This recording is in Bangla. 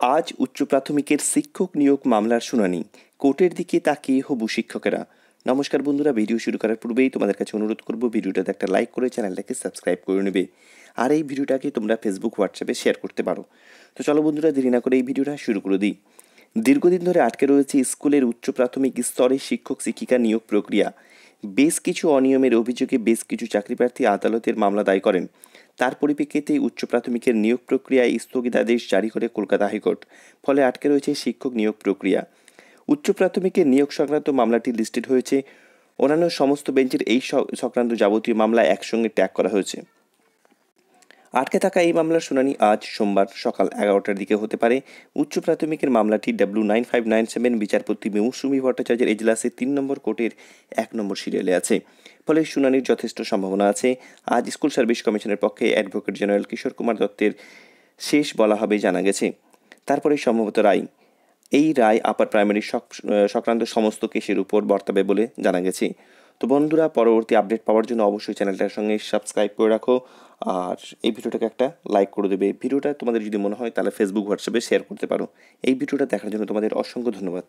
আজ উচ্চ প্রাথমিকের শিক্ষক নিয়োগ মামলার শুনানি। কোর্টের দিকে তাকিয়ে হবু শিক্ষকেরা। নমস্কার বন্ধুরা, ভিডিও শুরু করার পূর্বেই তোমাদের কাছে অনুরোধ করব ভিডিওটাতে একটা লাইক করে চ্যানেলটাকে সাবস্ক্রাইব করে নেবে। আর এই ভিডিওটাকে তোমরা ফেসবুক হোয়াটসঅ্যাপে শেয়ার করতে পারো। তো চলো বন্ধুরা, দেরি না করে এই ভিডিওটা শুরু করে দিই। দীর্ঘদিন ধরে আটকে রয়েছে স্কুলের উচ্চ প্রাথমিক স্তরে শিক্ষক শিক্ষিকা নিয়োগ প্রক্রিয়া। বেশ কিছু অনিয়মের অভিযোগে বেশ কিছু চাকরিপ্রার্থী আদালতের মামলা দায়ের করেন। তার পরিপ্রেক্ষিতে উচ্চ প্রাথমিকের নিয়োগ প্রক্রিয়ায় স্থগিতাদেশ জারি করে কলকাতা হাইকোর্ট। ফলে আটকে রয়েছে শিক্ষক নিয়োগ প্রক্রিয়া। উচ্চ প্রাথমিকের নিয়োগ সংক্রান্ত মামলাটি লিস্টেড হয়েছে। অন্যান্য সমস্ত বেঞ্চের এই সংক্রান্ত যাবতীয় মামলা একসঙ্গে ট্যাগ করা হয়েছে। আটকে থাকা এই মামলার শুনানি আজ সোমবার সকাল 11টার দিকে হতে পারে। উচ্চ প্রাথমিকের মামলাটি W9597 বিচারপতি মৌসুমী ভট্টাচার্যের এজলাসে 3 নম্বর কোর্টের 1 নম্বর সিরিয়ালে আছে। ফলে শুনানির যথেষ্ট সম্ভাবনা আছে। আজ স্কুল সার্ভিস কমিশনের পক্ষে অ্যাডভোকেট জেনারেল কিশোর কুমার দত্তের শেষ বলা হবে জানা গেছে। তারপরে সম্ভবত রায়। এই রায় আপার প্রাইমারি সংক্রান্ত সমস্ত কেসের উপর বর্তাবে বলে জানা গেছে। তো বন্ধুরা, পরবর্তী আপডেট পাওয়ার জন্য অবশ্যই চ্যানেলটার সঙ্গে সাবস্ক্রাইব করে রাখো। আর এই ভিডিওটাকে একটা লাইক করে দেবে। ভিডিওটা তোমাদের যদি মনে হয় তাহলে ফেসবুক হোয়াটসঅ্যাপে শেয়ার করতে পারো। এই ভিডিওটা দেখার জন্য তোমাদের অসংখ্য ধন্যবাদ।